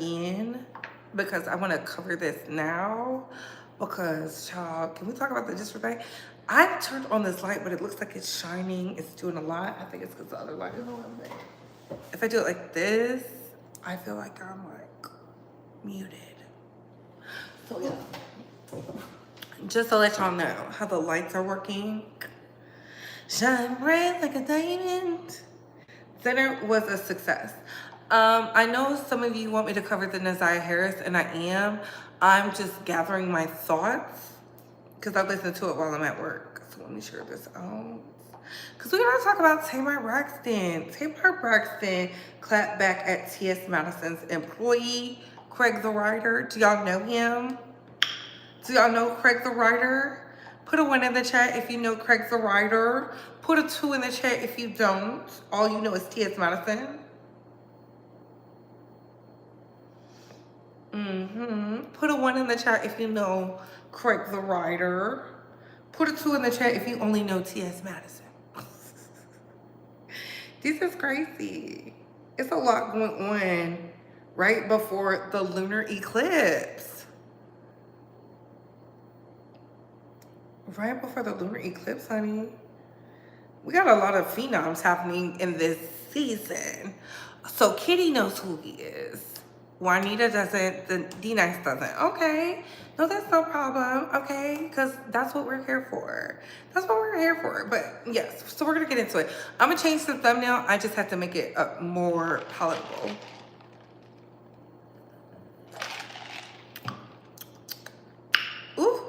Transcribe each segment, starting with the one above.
in because I want to cover this now because, y'all, can we talk about the disrespect? I turned on this light, but it looks like it's shining. It's doing a lot. I think it's because the other light is on. If I do it like this, I feel like I'm like muted. So yeah, just to let y'all know how the lights are working. Shine bright like a diamond. Dinner was a success. I know some of you want me to cover the Naziah Harris, and I am. I'm just gathering my thoughts because I listen to it while I'm at work. So let me share this out. Because we're going to talk about Tamar Braxton. Tamar Braxton clapped back at T.S. Madison's employee, Craig the Writer. Do y'all know him? Do y'all know Craig the Writer? Put a 1 in the chat if you know Craig the Writer. Put a 2 in the chat if you don't. All you know is T.S. Madison. Put a 1 in the chat if you know Craig the Writer. Put a 2 in the chat if you only know T.S. Madison. This is crazy. It's a lot going on right before the lunar eclipse. Right before the lunar eclipse, honey. We got a lot of phenoms happening in this season. So Kitty knows who he is. Juanita doesn't, the D-Nice doesn't. Okay, no, that's no problem, okay? Because that's what we're here for. That's what we're here for. But yes, so we're gonna get into it. I'm gonna change the thumbnail. I just have to make it more palatable. Ooh,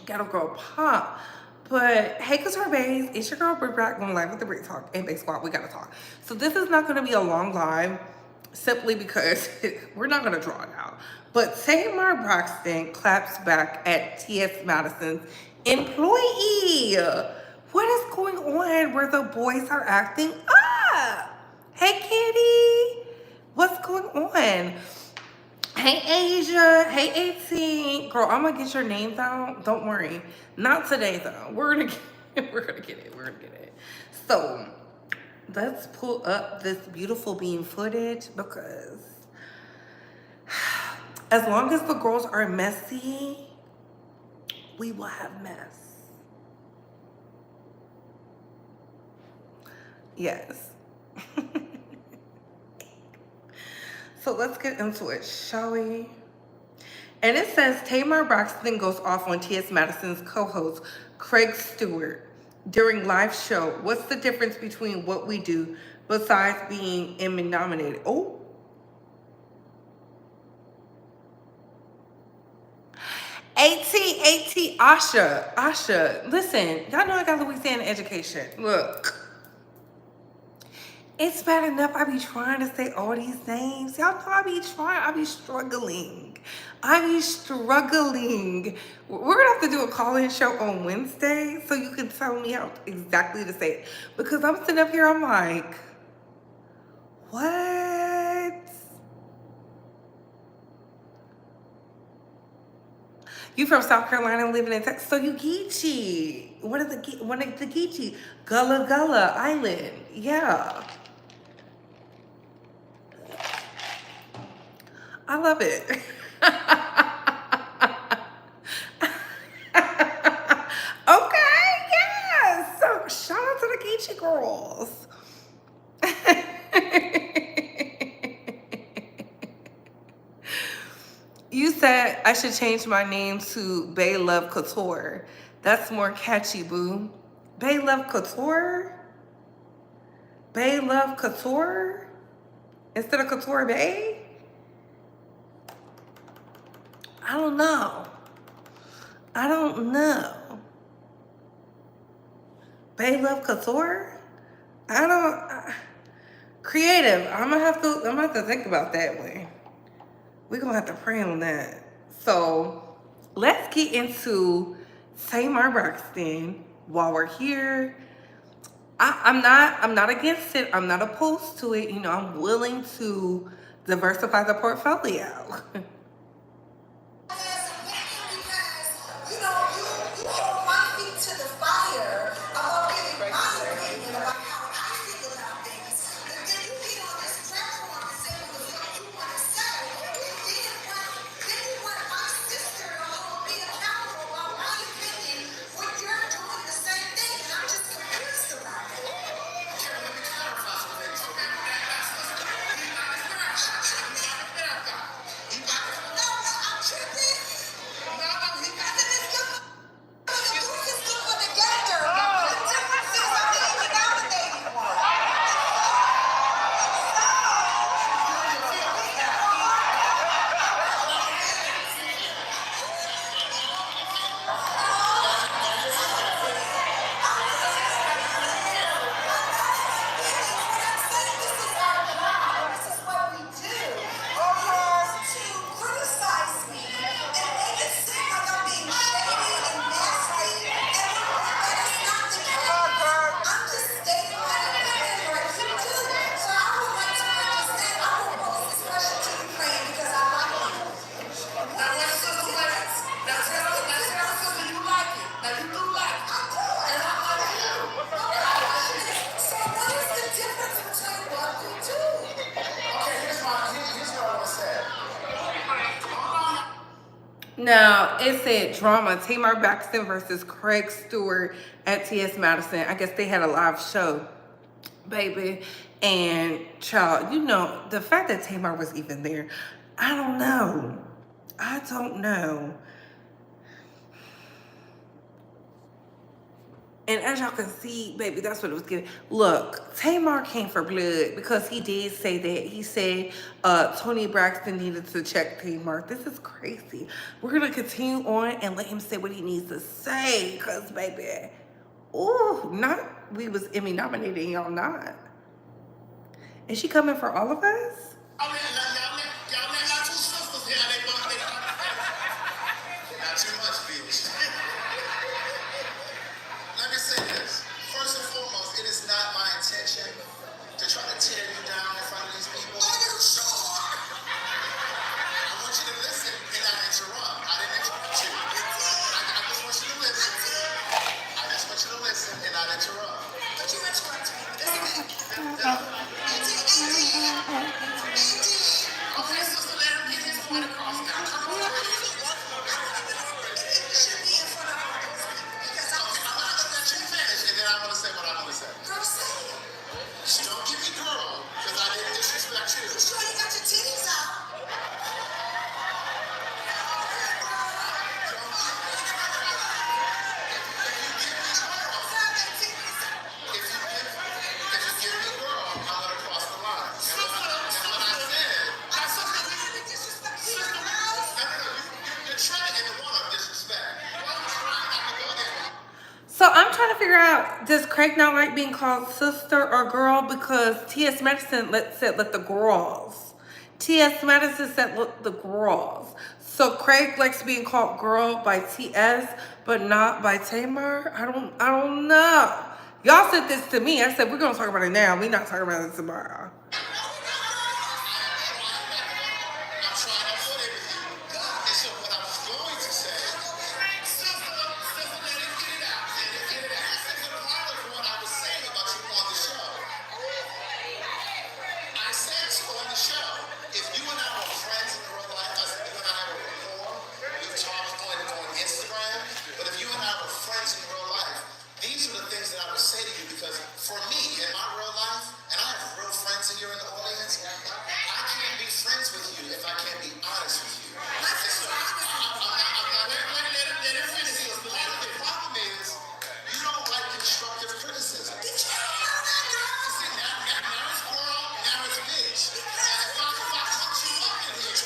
got a girl pop. But hey, Couture Bays, it's your girl Britt Black going live with the Britt Talk and Bay Squad. We gotta talk. So this is not gonna be a long live, simply because we're not gonna draw it out. But Tamar Braxton claps back at T.S. Madison's employee. What is going on where the boys are acting up? Hey, Kitty, what's going on? Hey Asia, hey 18. Girl, I'm gonna get your names out. Don't worry. Not today though. We're gonna get it. So let's pull up this beautiful beam footage because as long as the girls are messy, we will have mess. Yes. So let's get into it, shall we? And it says Tamar Braxton goes off on T.S. Madison's co-host Craig Stewart during live show. What's the difference between what we do besides being Emmy nominated? Oh. AT, Asha, listen, y'all know I got Louisiana education. Look. It's bad enough I be trying to say all these names. Y'all know I be struggling. We're gonna have to do a call-in show on Wednesday so you can tell me how exactly to say it. Because I'm sitting up here, I'm like, what? You from South Carolina living in Texas, so you Geechee. One of the Geechee. Gullah Island, yeah. I love it. Okay, yes. So shout out to the Geechee girls. You said I should change my name to Bay Love Couture. That's more catchy, boo. Bay Love Couture? Bay Love Couture? Instead of Couture Bay? I don't know. Bay Love Couture? Creative. I'm gonna have to think about that one. We're gonna have to pray on that. So let's get into Tamar Braxton while we're here. I'm not against it. I'm not opposed to it. You know, I'm willing to diversify the portfolio. Now, it said drama, Tamar Braxton versus Craig Stewart at TS Madison. I guess they had a live show, baby. And child, you know, the fact that Tamar was even there, I don't know. I don't know. And as y'all can see, baby, that's what it was giving. Look, Tamar came for blood because he did say that. He said Tony Braxton needed to check Tamar. This is crazy. We're going to continue on and let him say what he needs to say. Because, baby, ooh, not we was Emmy nominated, y'all not. Is she coming for all of us? Not too much, bitch. Let me say this. First and foremost, it is not my intention to try to tear you down in front of these people. Are you sure? I want you to listen and not interrupt. I didn't interrupt you. I just want you to listen. I just want you to listen and not interrupt. But you interrupt me. Okay, Sister Larry, get his point across now. Don't give me girl, because I didn't disrespect you. You sure you got your titties out? If you give me girl, I'm going to cross the line. And what I said, you're trying to get one of disrespect. I'm trying not to go there. So I'm trying to figure out, does Craig not like being called sister or girl? Because T.S. Madison said let the girls. T.S. Madison said let the girls. So Craig likes being called girl by T.S. but not by Tamar? I don't know. Y'all said this to me. I said we're gonna talk about it now. We're not talking about it tomorrow. For me, in my real life, and I have real friends here in the audience, I can't be friends with you if I can't be honest with you. The problem is, you don't like constructive criticism. See, now it's girl, now it's bitch. If I cut you up in here,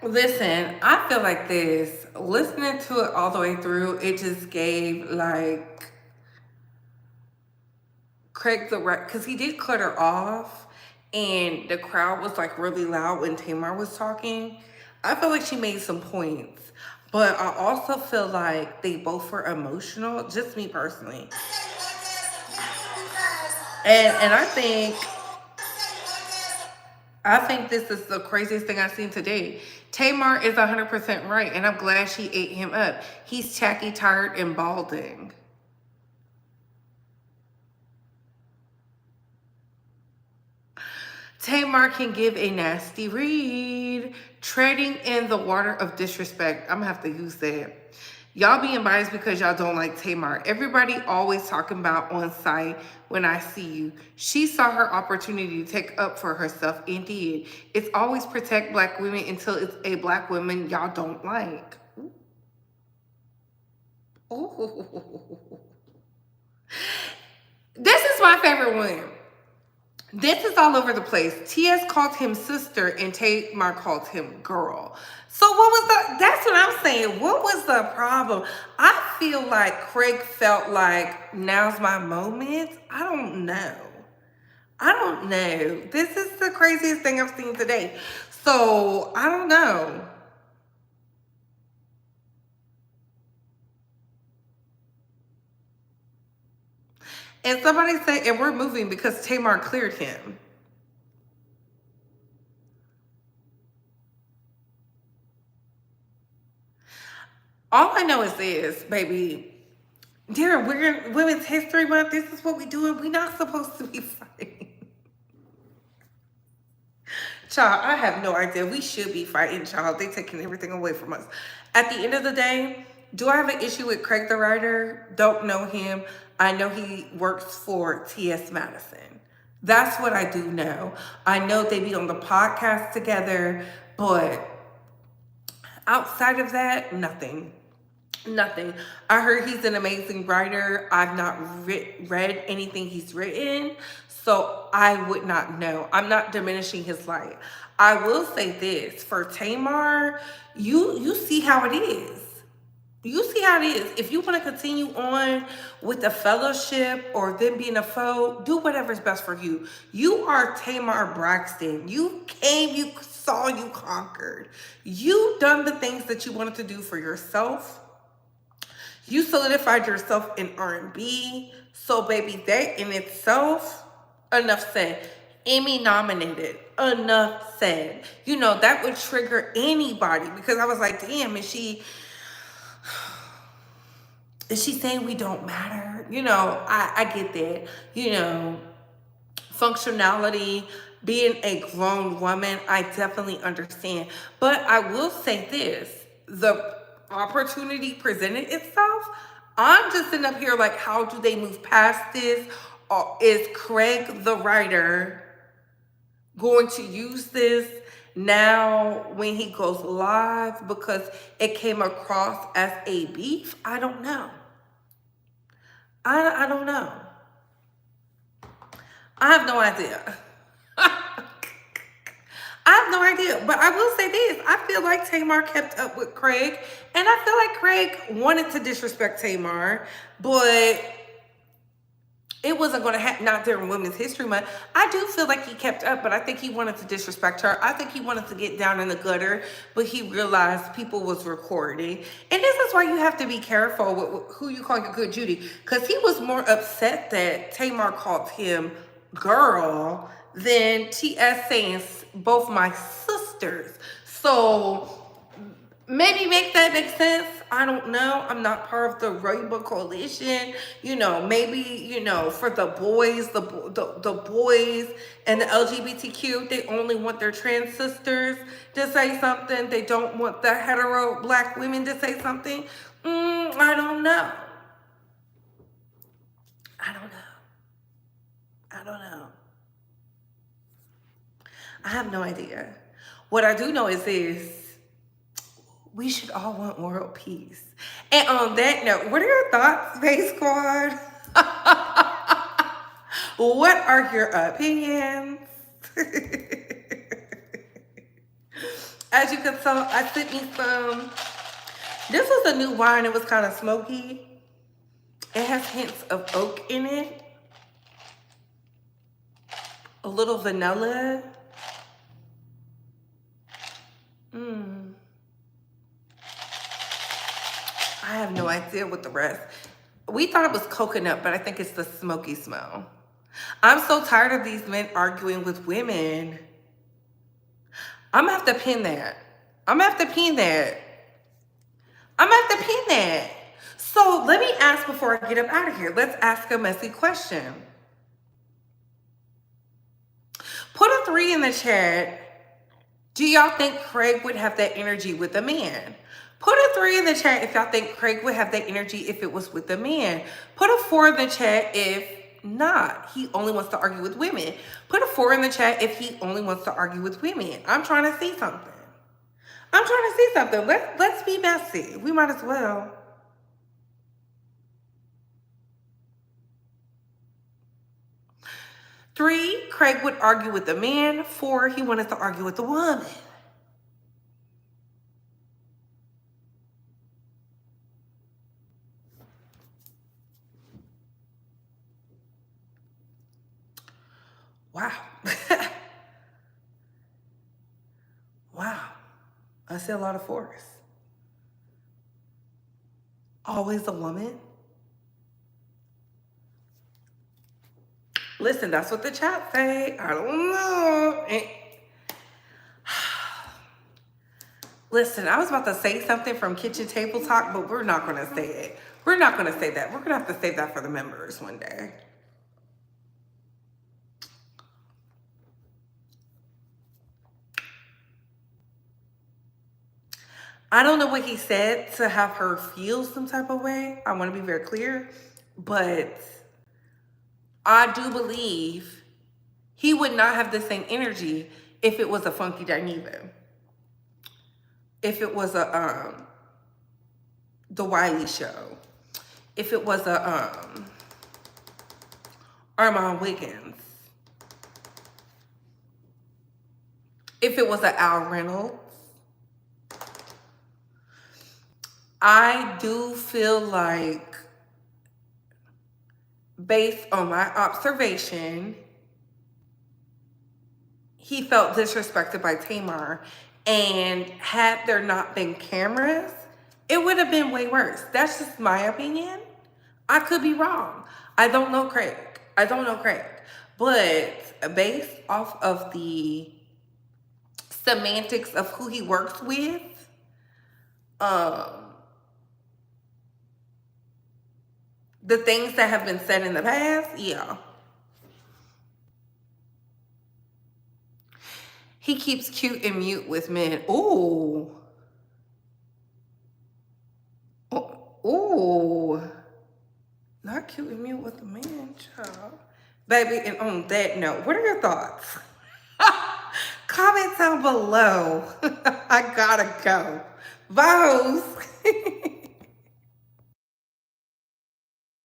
listen, I feel like this, listening to it all the way through, it just gave like Craig the right, because he did cut her off and the crowd was like really loud when Tamar was talking. I feel like she made some points, but I also feel like they both were emotional, just me personally. And I think this is the craziest thing I've seen today. Tamar is 100% right, and I'm glad she ate him up. He's tacky, tired, and balding. Tamar can give a nasty read. Treading in the water of disrespect. I'm gonna have to use that. Y'all being biased because y'all don't like Tamar. Everybody always talking about on site when I see you. She saw her opportunity to take up for herself and did. It's always protect black women until it's a black woman y'all don't like. Ooh. This is my favorite one. This is all over the place. TS called him sister and Tamar called him girl. So what was that's what I'm saying. What was the problem? I feel like Craig felt like now's my moment. I don't know. I don't know. This is the craziest thing I've seen today. So I don't know. And somebody said, and we're moving because Tamar cleared him. All I know is this, baby. Dear, we're in Women's History Month. This is what we do, and we're not supposed to be fighting. Child, I have no idea. We should be fighting, child. They taking everything away from us. At the end of the day, do I have an issue with Craig the writer? Don't know him. I know he works for T.S. Madison. That's what I do know. I know they be on the podcast together, but outside of that, nothing. Nothing. I heard he's an amazing writer. I've not read anything he's written, so I would not know. I'm not diminishing his light. I will say this, for Tamar, you see how it is. You see how it is. If you want to continue on with the fellowship or them being a foe, do whatever's best for you. You are Tamar Braxton. You came, you saw, you conquered. You done the things that you wanted to do for yourself. You solidified yourself in R&B. So, baby, that in itself, enough said. Emmy nominated. Enough said. You know, that would trigger anybody because I was like, damn, is she saying we don't matter? You know, I get that. You know, functionality, being a grown woman, I definitely understand. But I will say this, the opportunity presented itself. I'm just sitting up here like, how do they move past this? Or is Craig the writer going to use this now when he goes live because it came across as a beef? I don't know. I don't know. I have no idea. I have no idea, but I will say this. I feel like Tamar kept up with Craig, and I feel like Craig wanted to disrespect Tamar, but it wasn't going to happen, not during Women's History Month. I do feel like he kept up, but I think he wanted to disrespect her. I think he wanted to get down in the gutter, but he realized people was recording. And this is why you have to be careful with who you call your good Judy, because he was more upset that Tamar called him girl than T.S. saying both my sisters. So maybe make that make sense. I don't know. I'm not part of the Rainbow Coalition. You know, maybe, you know, for the boys, the boys and the LGBTQ, they only want their trans sisters to say something. They don't want the hetero black women to say something. I don't know. I don't know. I don't know. I have no idea. What I do know is this. We should all want world peace. And on that note, what are your thoughts, Space Squad? What are your opinions? As you can tell, I sent me some. This was a new wine. It was kind of smoky. It has hints of oak in it. A little vanilla. I have no idea what the rest. We thought it was coconut, but I think it's the smoky smell. I'm so tired of these men arguing with women. I'm gonna have to pin that. I'm gonna have to pin that. I'm gonna have to pin that. So let me ask before I get up out of here. Let's ask a messy question. Put a 3 in the chat. Do y'all think Craig would have that energy with a man? Put a 3 in the chat if y'all think Craig would have that energy if it was with a man. Put a 4 in the chat if not. He only wants to argue with women. Put a 4 in the chat if he only wants to argue with women. I'm trying to see something. I'm trying to see something. Let's be messy. We might as well. 3, Craig would argue with the man. 4, he wanted to argue with the woman. Wow. Wow. I see a lot of 4s. Always a woman. Listen, that's what the chat say. I don't know. Listen, I was about to say something from Kitchen Table Talk, but we're not going to say it. We're not going to say that. We're going to have to save that for the members one day. I don't know what he said to have her feel some type of way. I want to be very clear, but I do believe he would not have the same energy if it was a Funky Dineva. If it was a The Wiley Show. If it was a Armand Wiggins. If it was a Al Reynolds. I do feel like, based on my observation, he felt disrespected by Tamar, and had there not been cameras, it would have been way worse. That's just my opinion. I could be wrong. I don't know Craig. But based off of the semantics of who he works with, the things that have been said in the past, yeah. He keeps cute and mute with men. Ooh. Ooh. Not cute and mute with the man, child. Baby, and on that note, what are your thoughts? Comment down below. I gotta go. Vows.